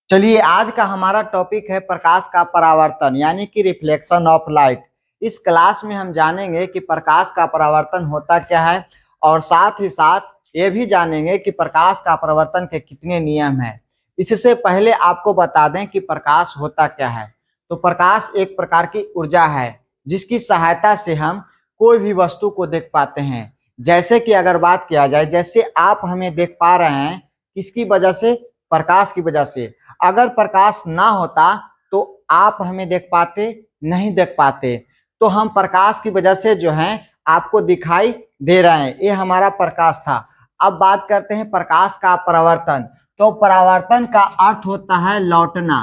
चलिए आज का हमारा टॉपिक है प्रकाश का परावर्तन यानी कि रिफ्लेक्शन ऑफ लाइट। इस क्लास में हम जानेंगे कि प्रकाश का परावर्तन होता क्या है और साथ ही साथ ये भी जानेंगे कि प्रकाश का परावर्तन के कितने नियम हैं। इससे पहले आपको बता दें कि प्रकाश होता क्या है। तो प्रकाश एक प्रकार की ऊर्जा है जिसकी सहायता से हम कोई भी वस्तु को देख पाते हैं। जैसे कि अगर बात किया जाए, जैसे आप हमें देख पा रहे हैं, किसकी वजह से? प्रकाश की वजह से। अगर प्रकाश ना होता तो आप हमें देख पाते? नहीं देख पाते। तो हम प्रकाश की वजह से जो है आपको दिखाई दे रहे हैं, ये हमारा प्रकाश था। अब बात करते हैं प्रकाश का परावर्तन। तो परावर्तन का अर्थ होता है लौटना।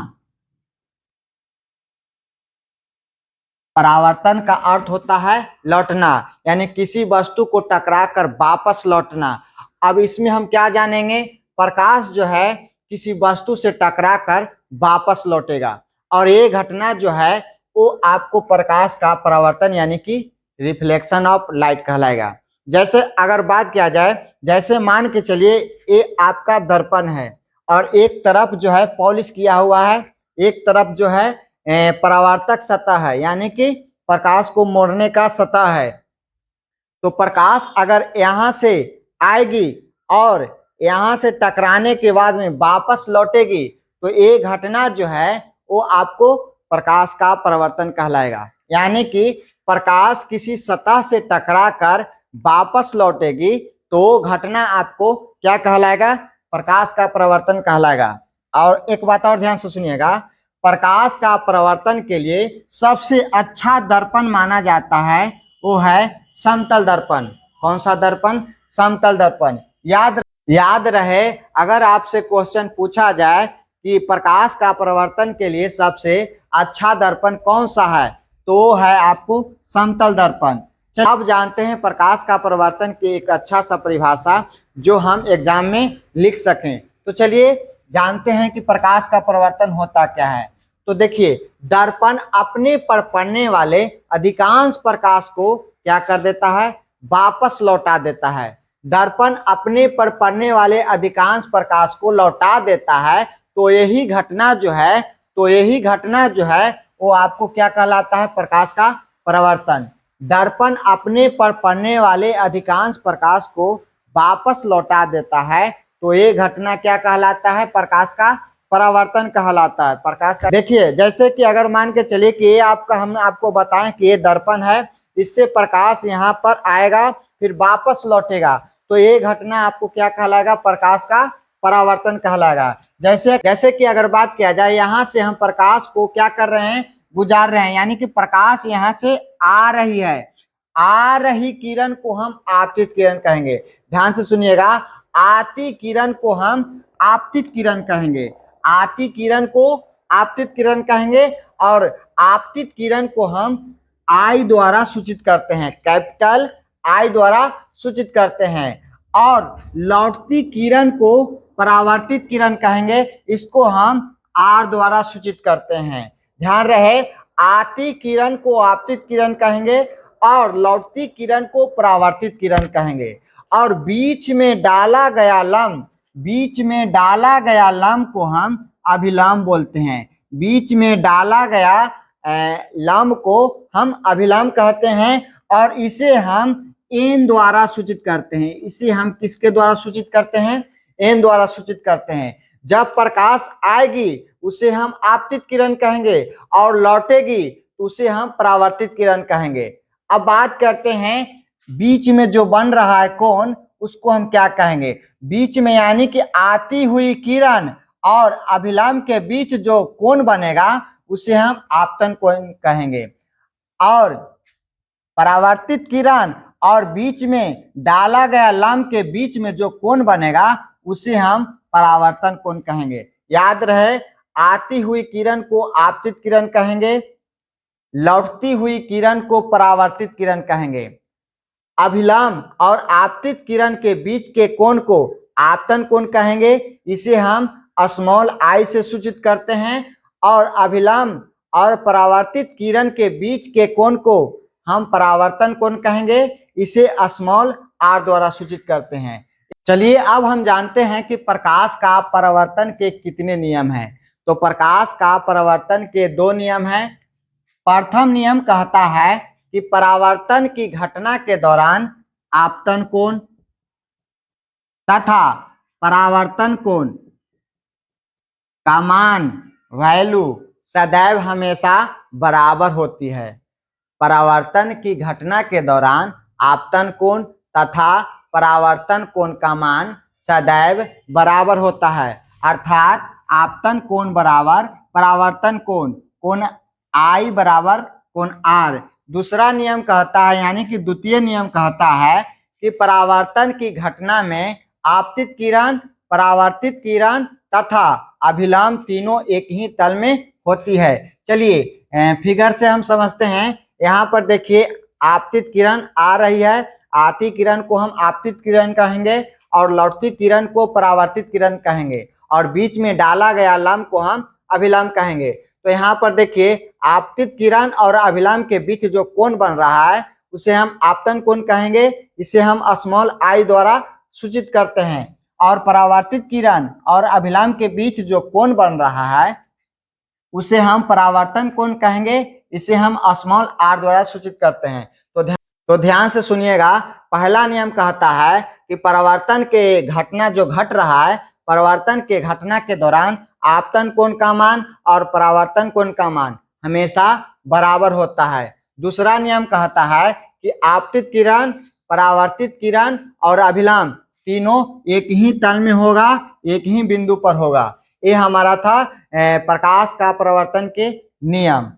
परावर्तन का अर्थ होता है लौटना, यानी किसी वस्तु को टकरा कर वापस लौटना। अब इसमें हम क्या जानेंगे? प्रकाश जो है किसी वस्तु से टकरा कर वापस लौटेगा और ये घटना जो है वो आपको प्रकाश का परावर्तन यानी कि रिफ्लेक्शन ऑफ लाइट कहलाएगा। जैसे अगर बात किया जाए, जैसे मान के चलिए ये आपका दर्पण है और एक तरफ जो है पॉलिश किया हुआ है, एक तरफ जो है परावर्तक सतह है यानी कि प्रकाश को मोड़ने का सतह है। तो प्रकाश अगर यहाँ से आएगी और यहाँ से टकराने के बाद में वापस लौटेगी तो ये घटना जो है वो आपको प्रकाश का परावर्तन कहलाएगा। यानी कि प्रकाश किसी सतह से टकरा कर वापस लौटेगी तो घटना आपको क्या कहलाएगा? प्रकाश का परावर्तन कहलाएगा। और एक बात और ध्यान से सुनिएगा, प्रकाश का परावर्तन के लिए सबसे अच्छा दर्पण माना जाता है वो है समतल दर्पण। कौन सा दर्पण? समतल दर्पण। याद रहे, अगर आपसे क्वेश्चन पूछा जाए कि प्रकाश का परावर्तन के लिए सबसे अच्छा दर्पण कौन सा है तो वो है आपको समतल दर्पण। अब जानते हैं प्रकाश का परावर्तन की एक अच्छा सा परिभाषा जो हम एग्जाम में लिख सकें। तो चलिए जानते हैं कि प्रकाश का परावर्तन होता क्या है। तो देखिए, दर्पण अपने पर पड़ने वाले अधिकांश प्रकाश को क्या कर देता है? वापस लौटा देता है। दर्पण अपने पर पड़ने वाले अधिकांश प्रकाश को लौटा देता है। तो यही घटना जो है वो आपको क्या कहलाता है? प्रकाश का परावर्तन। दर्पण अपने पर पड़ने वाले अधिकांश प्रकाश को वापस लौटा देता है तो ये घटना क्या कहलाता है? प्रकाश का परावर्तन कहलाता है। प्रकाश का देखिए, जैसे कि अगर मान के चलिए कि ये हम आपको बताएं कि ये दर्पण है, इससे प्रकाश यहाँ पर आएगा फिर वापस लौटेगा तो ये घटना आपको क्या कहलाएगा? प्रकाश का परावर्तन कहलाएगा। जैसे कि अगर बात किया जाए, यहाँ से हम प्रकाश को क्या कर रहे हैं? गुजार रहे हैं, यानी कि प्रकाश यहाँ से आ रही है। आ रही किरण को हम आपतित किरण कहेंगे। ध्यान से सुनिएगा, आती किरण को हम आपतित किरण कहेंगे। आती किरण को आपतित किरण कहेंगे और आपतित किरण को हम आई द्वारा सूचित करते हैं, कैपिटल आई द्वारा सूचित करते हैं। और लौटती किरण को परावर्तित किरण कहेंगे, इसको हम आर द्वारा सूचित करते हैं। ध्यान रहे, आती किरण को आपतित किरण कहेंगे और लौटती किरण को परावर्तित किरण कहेंगे। और बीच में डाला गया लंब को हम अभिलंब बोलते हैं। बीच में डाला गया लंब को हम अभिलंब कहते हैं और इसे हम एन द्वारा सूचित करते हैं। इसे हम किसके द्वारा सूचित करते हैं? एन द्वारा सूचित करते हैं। जब प्रकाश आएगी उसे हम आपतित किरण कहेंगे और लौटेगी तो उसे हम परावर्तित किरण कहेंगे। अब बात करते हैं बीच में जो बन रहा है कोण, उसको हम क्या कहेंगे? बीच में यानी कि आती हुई किरण और अभिलंब के बीच जो कोण बनेगा उसे हम आपतन कोण कहेंगे। और परावर्तित किरण और बीच में डाला गया लंब के बीच में जो कोण बनेगा उसे हम परावर्तन कोण कहेंगे। याद रहे, आती हुई किरण को आपतित किरण कहेंगे, लौटती हुई किरण को परावर्तित किरण कहेंगे। अभिलंब और आपतित किरण के बीच के कोण को आपतन कोण कहेंगे, इसे हम स्मॉल आई से सूचित करते हैं। और अभिलंब और परावर्तित किरण के बीच के कोण को हम परावर्तन कोण कहेंगे, इसे स्मॉल आर द्वारा सूचित करते हैं। चलिए अब हम जानते हैं कि प्रकाश का परावर्तन के कितने नियम हैं। तो प्रकाश का परावर्तन के दो नियम हैं। प्रथम नियम कहता है कि परावर्तन की घटना के दौरान आपतन कोण तथा परावर्तन कोण का मान वैल्यू सदैव हमेशा बराबर होती है। परावर्तन की घटना के दौरान आपतन कोण तथा परावर्तन कोण का मान सदैव बराबर होता है, अर्थात आपतन कोण बराबर परावर्तन कोण, कोण I बराबर कोण R। दूसरा नियम कहता है, यानी कि द्वितीय नियम कहता है कि परावर्तन की घटना में आपतित किरण, परावर्तित किरण तथा अभिलंब तीनों एक ही तल में होती है। चलिए फिगर से हम समझते हैं। यहाँ पर देखिए आपतित किरण आ रही है, आती किरण को हम आपतित किरण कहेंगे और लौटती किरण को परावर्तित किरण कहेंगे, और बीच में डाला गया लंब को हम अभिलंब कहेंगे। तो यहाँ पर देखिए आपतित किरण और अभिलंब के बीच जो कोण बन रहा है उसे हम आपतन कोण कहेंगे। इसे हम स्मॉल I द्वारा सूचित करते हैं। और परावर्तित किरण और अभिलंब के बीच जो कोण बन रहा है उसे हम परावर्तन कोण कहेंगे। इसे हम स्मॉल r द्वारा सूचित करते हैं। तो ध्यान से सुनिएगा। पहला नियम कहता है कि परावर्तन के घटना जो घट रहा है, परावर्तन के घटना के दौरान आपतन कोण का मान और परावर्तन कोण का मान हमेशा बराबर होता है। दूसरा नियम कहता है कि आपतित किरण, परावर्तित किरण और अभिलंब तीनों एक ही तल में होगा, एक ही बिंदु पर होगा। ये हमारा था प्रकाश का परावर्तन के नियम।